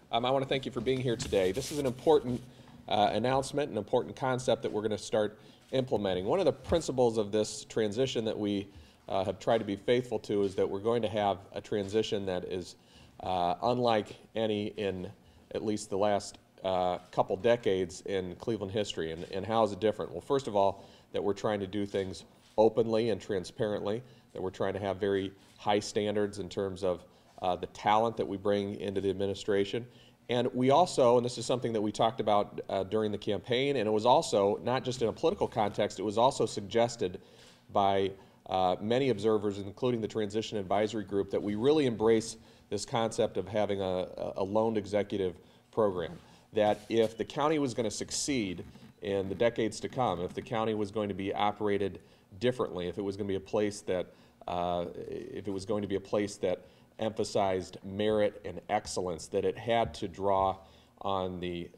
I want to thank you for being here today. This is an important announcement, an important concept that we're going to start implementing. One of the principles of this transition that we have tried to be faithful to is that we're going to have a transition that is unlike any in at least the last couple decades in Cleveland history. And how is it different? Well, first of all, that we're trying to do things openly and transparently, that we're trying to have very high standards in terms of the talent that we bring into the administration. And we also, and this is something that we talked about during the campaign, and it was also, not just in a political context, it was also suggested by many observers, including the Transition Advisory Group, that we really embrace this concept of having a loaned executive program. That if the county was going to succeed in the decades to come, if the county was going to be operated differently, if it was going to be a place that emphasized merit and excellence, that it had to draw on the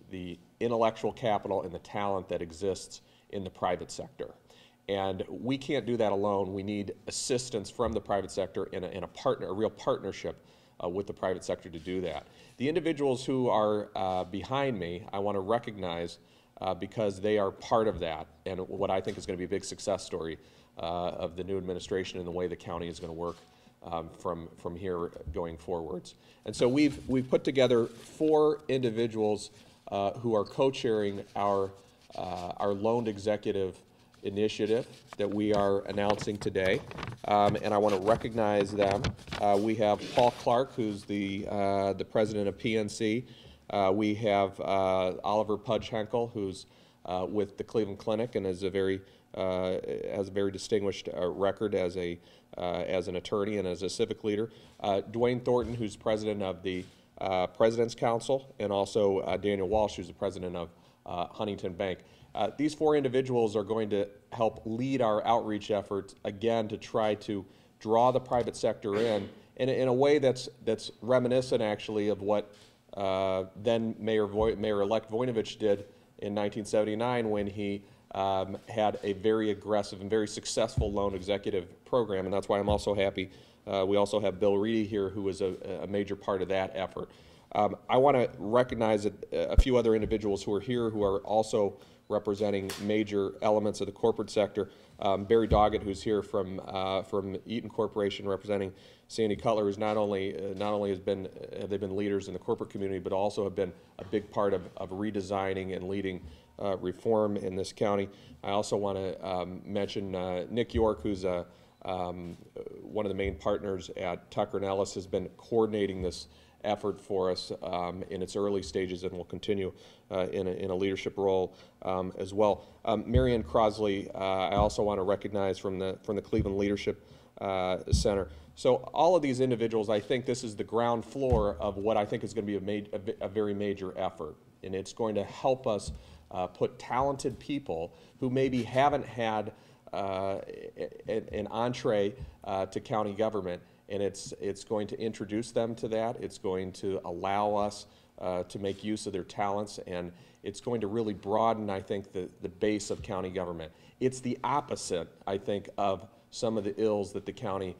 intellectual capital and the talent that exists in the private sector. And we can't do that alone. We need assistance from the private sector in a real partnership with the private sector to do that. The individuals who are behind me, I want to recognize because they are part of that, and what I think is going to be a big success story of the new administration and the way the county is going to work from here going forwards. And so we've put together 4 individuals who are co-chairing our loaned executive initiative that we are announcing today, and I want to recognize them. We have Paul Clark, who's the president of PNC. We have Oliver Pudge Henkel, who's with the Cleveland Clinic and is has a very distinguished record as an attorney and as a civic leader. Duane Thornton, who's president of the President's Council, and also Daniel Walsh, who's the president of Huntington Bank. These 4 individuals are going to help lead our outreach efforts, again, to try to draw the private sector in a way that's reminiscent, actually, of what then Mayor-elect Voinovich did in 1979 when he had a very aggressive and very successful loan executive program, and that's why I'm also happy. We also have Bill Reedy here, who was a major part of that effort. I want to recognize a few other individuals who are here who are also representing major elements of the corporate sector. Barry Doggett, who's here from Eaton Corporation, representing Sandy Cutler, who's not only have they been leaders in the corporate community, but also have been a big part of redesigning and leading reform in this county. I also want to mention Nick York, who's one of the main partners at Tucker and Ellis, has been coordinating this effort for us in its early stages and will continue in a leadership role as well. Marianne Crosley, I also want to recognize from the Cleveland Leadership Center. So all of these individuals, I think this is the ground floor of what I think is going to be a very major effort, and it's going to help us put talented people who maybe haven't had an entree to county government, and it's going to introduce them to that. It's going to allow us to make use of their talents, and it's going to really broaden, I think, the base of county government. It's the opposite, I think, of some of the ills that the county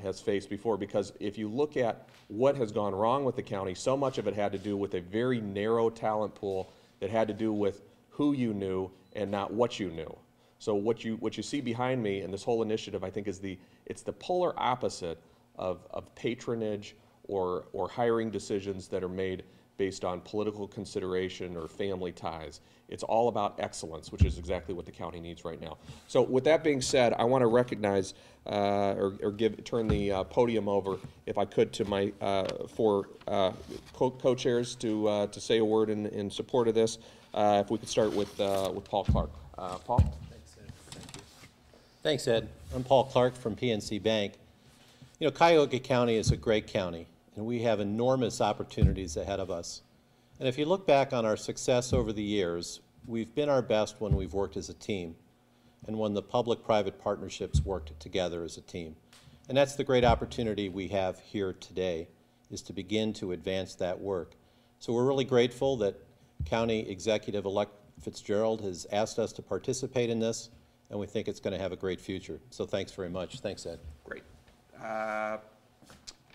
has faced before, because if you look at what has gone wrong with the county, so much of it had to do with a very narrow talent pool that had to do with who you knew and not what you knew. So what you see behind me in this whole initiative, I think, it's the polar opposite of patronage or hiring decisions that are made based on political consideration or family ties. It's all about excellence, which is exactly what the county needs right now. So with that being said, I want to recognize turn the podium over, if I could, to my 4 co-chairs to say a word in support of this. If we could start with Paul Clark. Paul? Thanks, Ed. Thank you. Thanks, Ed. I'm Paul Clark from PNC Bank. You know, Cuyahoga County is a great county, and we have enormous opportunities ahead of us. And if you look back on our success over the years, we've been our best when we've worked as a team and when the public-private partnerships worked together as a team. And that's the great opportunity we have here today, is to begin to advance that work. So we're really grateful that County Executive-elect FitzGerald has asked us to participate in this, and we think it's going to have a great future. So thanks very much. Thanks, Ed. Great.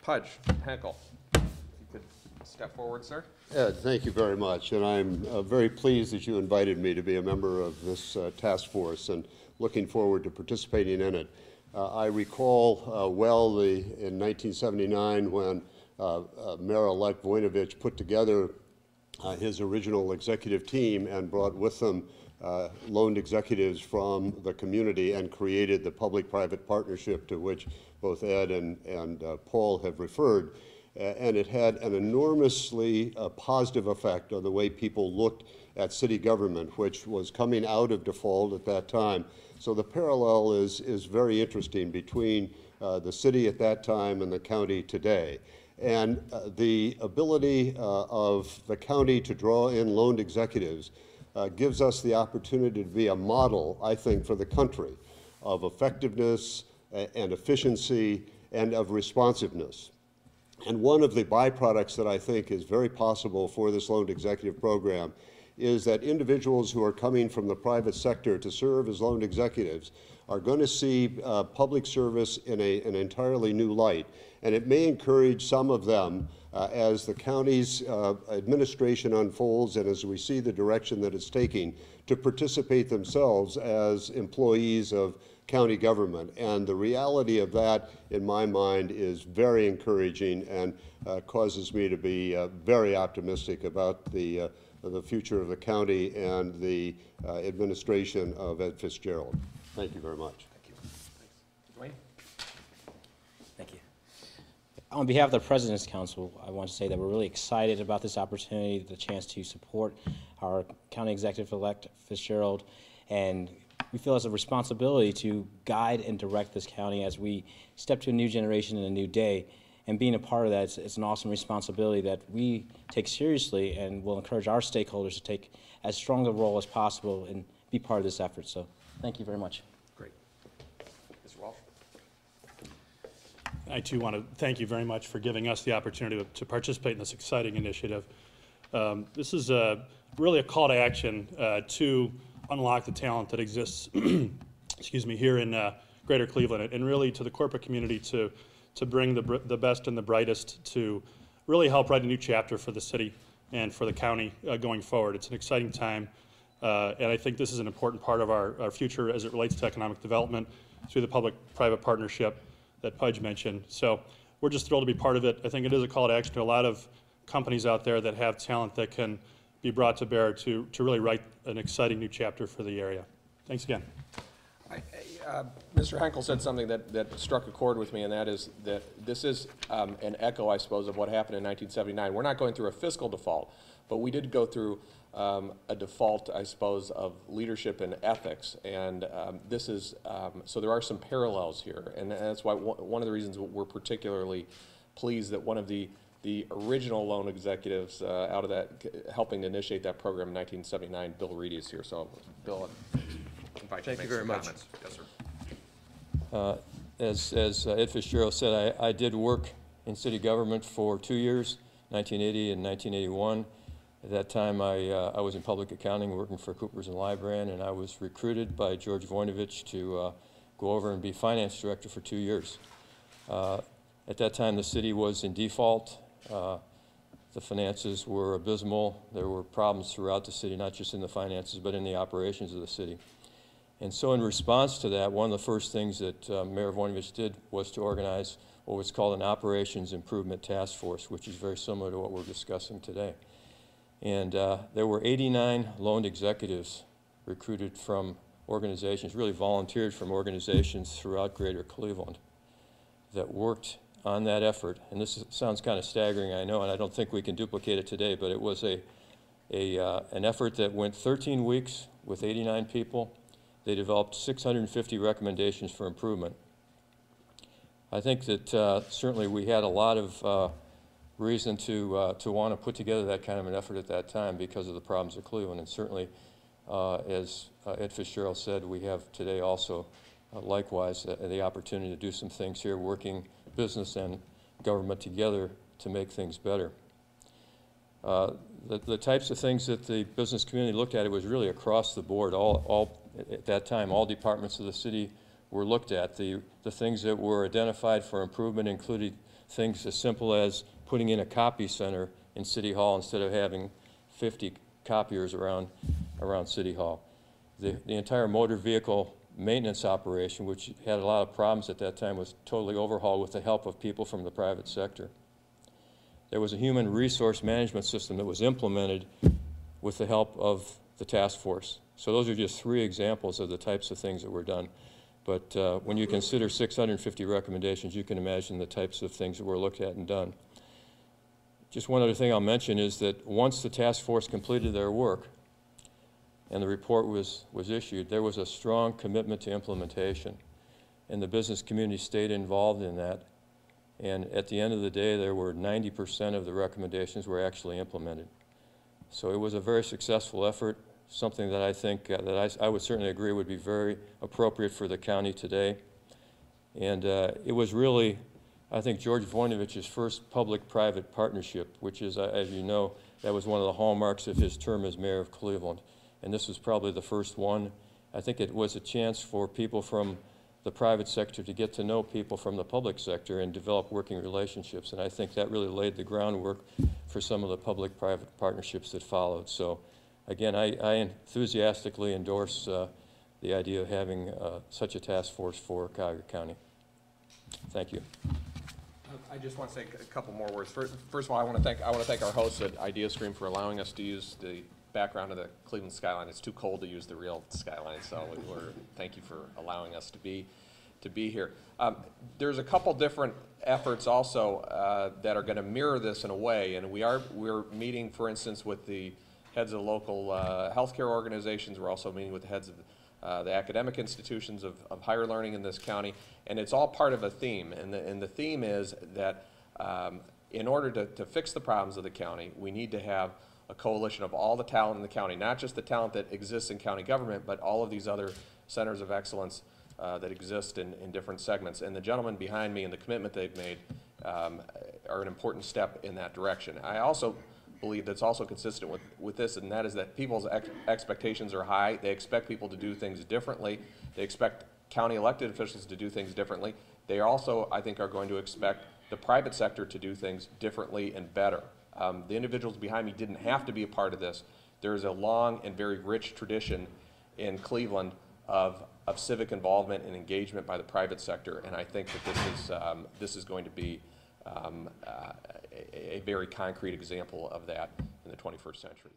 Pudge, Henkel, if you could step forward, sir. Ed, thank you very much, and I'm very pleased that you invited me to be a member of this task force and looking forward to participating in it. I recall well in 1979 when Mayor-elect Voinovich put together his original executive team and brought with them loaned executives from the community and created the public-private partnership to which both Ed and Paul have referred. And it had an enormously positive effect on the way people looked at city government, which was coming out of default at that time. So the parallel is very interesting between the city at that time and the county today. And the ability of the county to draw in loaned executives gives us the opportunity to be a model, I think, for the country of effectiveness and efficiency and of responsiveness. And one of the byproducts that I think is very possible for this loaned executive program is that individuals who are coming from the private sector to serve as loaned executives are going to see public service in an entirely new light. And it may encourage some of them as the county's administration unfolds and as we see the direction that it's taking to participate themselves as employees of county government. And the reality of that, in my mind, is very encouraging and causes me to be very optimistic about the future of the county and the administration of EdFitzGerald. Thank you very much. Thank you. Thanks. Duane? Thank you. On behalf of the President's Council, I want to say that we're really excited about this opportunity, the chance to support our County Executive-elect FitzGerald, and we feel it's a responsibility to guide and direct this county as we step to a new generation and a new day. And being a part of that, it's an awesome responsibility that we take seriously and will encourage our stakeholders to take as strong a role as possible and be part of this effort. So thank you very much. Great. Mr. Walsh? I too want to thank you very much for giving us the opportunity to participate in this exciting initiative. This is really a call to action to unlock the talent that exists excuse me, here in Greater Cleveland, and really to the corporate community to bring the best and the brightest to really help write a new chapter for the city and for the county going forward. It's an exciting time, and I think this is an important part of our future as it relates to economic development through the public-private partnership that Pudge mentioned. So we're just thrilled to be part of it. I think it is a call to action to a lot of companies out there that have talent that can be brought to bear to really write an exciting new chapter for the area. Thanks again. Mr. Henkel said something that struck a chord with me, and that is that this is an echo, I suppose, of what happened in 1979. We're not going through a fiscal default, but we did go through a default, I suppose, of leadership and ethics, and this is, so there are some parallels here, and that's why one of the reasons we're particularly pleased that one of the original loan executives out of that, helping to initiate that program in 1979, Bill Reedy, is here. So, Bill, thank you very much. Comments. Yes, sir. As Ed FitzGerald said, I did work in city government for 2 years, 1980 and 1981. At that time, I was in public accounting, working for Coopers and Lybrand, and I was recruited by George Voinovich to go over and be finance director for 2 years. At that time, the city was in default. The finances were abysmal. There were problems throughout the city, not just in the finances, but in the operations of the city. And so in response to that, one of the first things that Mayor Voinovich did was to organize what was called an Operations Improvement Task Force, which is very similar to what we're discussing today. And there were 89 loaned executives recruited from organizations, really volunteered from organizations throughout Greater Cleveland that worked on that effort. And this sounds kind of staggering, I know, and I don't think we can duplicate it today, but it was an effort that went 13 weeks with 89 people. They developed 650 recommendations for improvement. I think that certainly we had a lot of reason to want to put together that kind of an effort at that time because of the problems of Cleveland. And certainly, as Ed FitzGerald said, we have today also likewise the opportunity to do some things here, working business and government together to make things better. The types of things that the business community looked at, it was really across the board. At that time, all departments of the city were looked at. The things that were identified for improvement included things as simple as putting in a copy center in City Hall instead of having 50 copiers around City Hall. The entire motor vehicle maintenance operation, which had a lot of problems at that time, was totally overhauled with the help of people from the private sector. There was a human resource management system that was implemented with the help of the task force. So those are just 3 examples of the types of things that were done. But when you consider 650 recommendations, you can imagine the types of things that were looked at and done. Just one other thing I'll mention is that once the task force completed their work and the report was issued, there was a strong commitment to implementation. And the business community stayed involved in that. And at the end of the day, there were 90% of the recommendations were actually implemented. So it was a very successful effort, something that I think that I would certainly agree would be very appropriate for the county today. And it was really, I think, George Voinovich's first public-private partnership, which is, as you know, that was one of the hallmarks of his term as mayor of Cleveland. And this was probably the first one. I think it was a chance for people from the private sector to get to know people from the public sector and develop working relationships. And I think that really laid the groundwork for some of the public-private partnerships that followed. So again, I enthusiastically endorse the idea of having such a task force for Cuyahoga County. Thank you. I just want to say a couple more words. First of all, I want to thank our hosts at IdeaStream for allowing us to use the background of the Cleveland skyline. It's too cold to use the real skyline, so thank you for allowing us to be here. There's a couple different efforts also that are going to mirror this in a way, and we're meeting, for instance, with the heads of local healthcare organizations. We're also meeting with the heads of the academic institutions of higher learning in this county, and it's all part of a theme. And the theme is that in order to fix the problems of the county, we need to have a coalition of all the talent in the county, not just the talent that exists in county government, but all of these other centers of excellence that exist in different segments. And the gentlemen behind me and the commitment they've made are an important step in that direction. I also believe that's also consistent with this, and that is that people's expectations are high. They expect people to do things differently. They expect county elected officials to do things differently. They also, I think, are going to expect the private sector to do things differently and better. The individuals behind me didn't have to be a part of this. There is a long and very rich tradition in Cleveland of civic involvement and engagement by the private sector, and I think that this is going to be a very concrete example of that in the 21st century.